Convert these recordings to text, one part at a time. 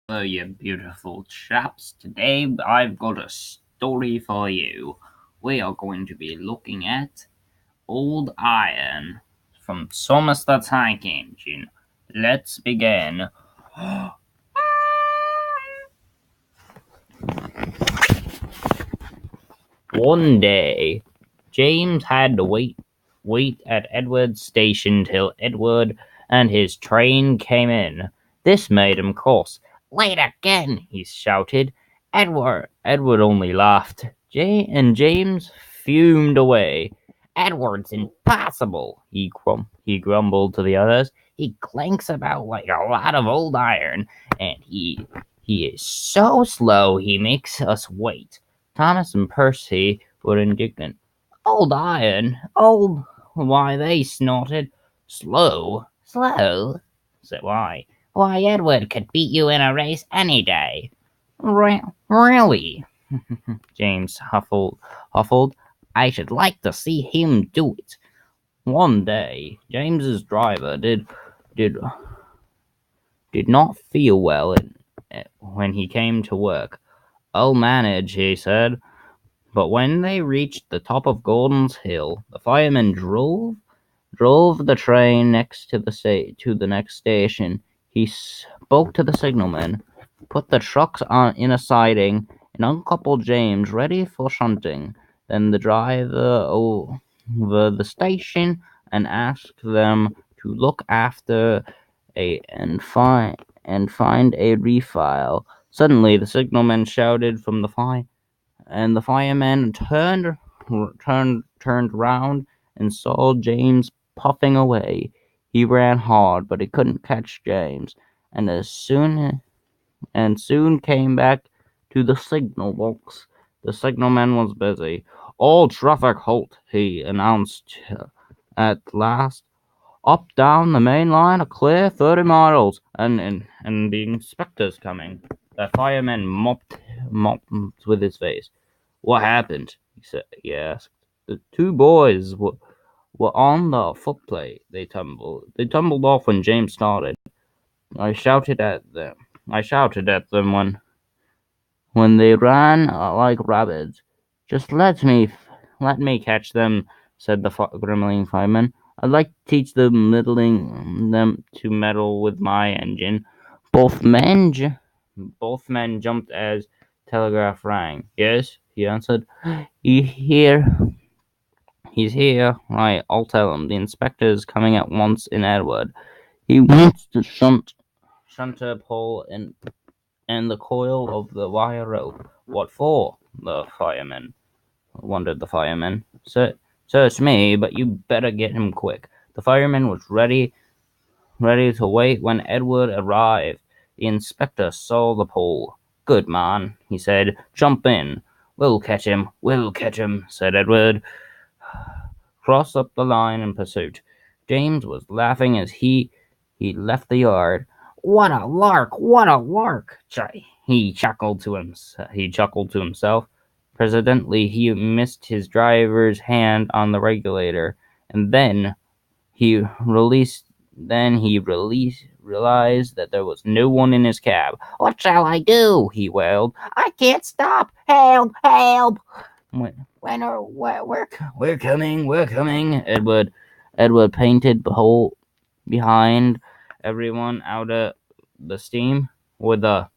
Hello, you beautiful chaps. Today I've got a story for you. We are going to be looking at Old Iron from Thomas the Tank Engine. Let's begin. One day, James had to wait at Edward's station till Edward and his train came in. This made him cross. "Late again!" he shouted. Edward only laughed. And James fumed away. "Edward's impossible," he grumbled to the others. "He clanks about like a lot of old iron, and he is so slow he makes us wait." Thomas and Percy were indignant. "Old iron? Old? Why," they snorted. "Slow? Slow? So why? Why, Edward could beat you in a race any day." Really?" James huffled. "I should like to see him do it." One day, James's driver did did not feel well when he came to work. "I'll manage," he said. But when they reached the top of Gordon's Hill, the fireman drove the train to the next station. He spoke to the signalman, put the trucks in a siding, and uncoupled James, ready for shunting. Then the driver over the station and asked them to look after and find a refile. Suddenly, the signalman shouted from the fire, and the fireman turned round and saw James puffing away. He ran hard, but he couldn't catch James, and soon came back to the signal box. The signalman was busy. "All traffic halt," he announced at last. "Up down the main line, a clear 30 miles, and the inspector's coming." The fireman mopped with his face. "What happened?" He asked. "The two boys were on the footplate. They tumbled off when James started. I shouted at them. I shouted at them when they ran like rabbits. Just let me catch them," said the grumbling fireman. "I'd like to teach them to meddle with my engine." Both men, both men jumped as telegraph rang. "Yes," he answered. "He here. He's here. Right, I'll tell him. The inspector's coming at once in Edward. He wants to shunter pole and the coil of the wire rope." "What for?" wondered the fireman. Search me, but you better get him quick." The fireman was ready to wait when Edward arrived. The inspector saw the pole. "Good man," he said. "Jump in." We'll catch him," said Edward. Crossed up the line in pursuit. James was laughing as he left the yard. "What a lark! What a lark!" He chuckled to himself. Presently he missed his driver's hand on the regulator, and he released realized that there was no one in his cab. "What shall I do?" he wailed. "I can't stop! Help! Help!" We're coming, we're coming," Edward painted behind everyone out of the steam. With a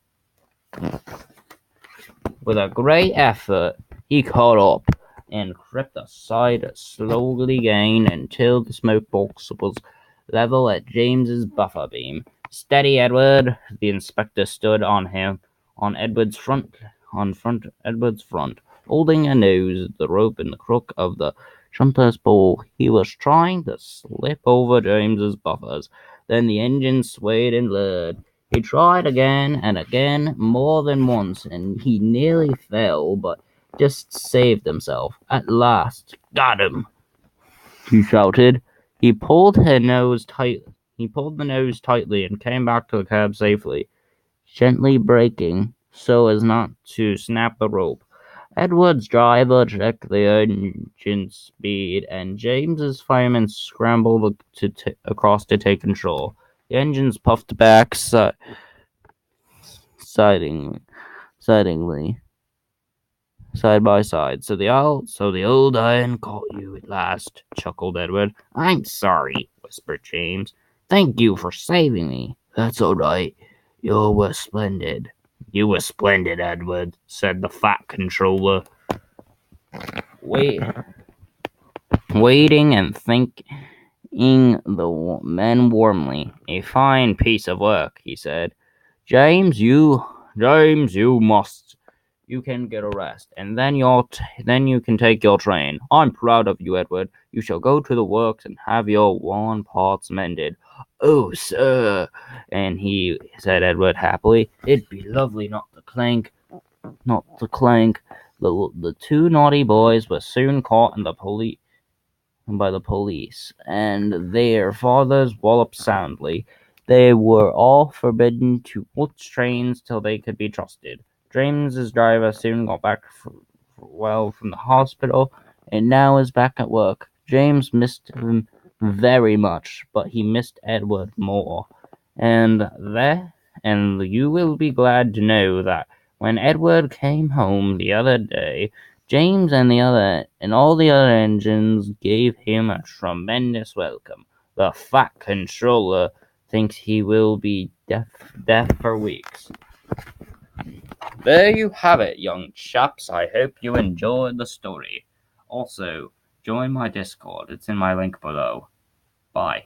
great effort, he caught up and crept aside slowly again until the smoke box was level at James's buffer beam. "Steady, Edward!" The inspector stood on Edward's front, holding a nose, the rope in the crook of the shunter's pole. He was trying to slip over James's buffers. Then the engine swayed and leered. He tried again and again, more than once, and he nearly fell, but just saved himself. At last, "Got him!" he shouted. He pulled the nose tightly and came back to the cab safely, gently braking so as not to snap the rope. Edward's driver checked the engine speed, and James's fireman scrambled across to take control. The engines puffed back sidingly, side by side. So the old iron caught you at last, chuckled Edward. I'm sorry, whispered James. Thank you for saving me. That's all right. You were splendid. You were splendid, Edward, said the fat controller. Wait, waiting and thinking the men warmly. A fine piece of work, he said. James, you must. You can get a rest, and then you can take your train. I'm proud of you, Edward. You shall go to the works and have your worn parts mended. Oh, sir, and he said, Edward happily. It'd be lovely not to clank. The two naughty boys were soon caught in the by the police, and their fathers walloped soundly. They were all forbidden to watch trains till they could be trusted. James's driver soon got back from the hospital, and now is back at work. James missed him very much, but he missed Edward more. And you will be glad to know that when Edward came home the other day, James and all the other engines gave him a tremendous welcome. The fat controller thinks he will be deaf for weeks. There you have it, young chaps. I hope you enjoyed the story. Also, join my Discord. It's in my link below. Bye.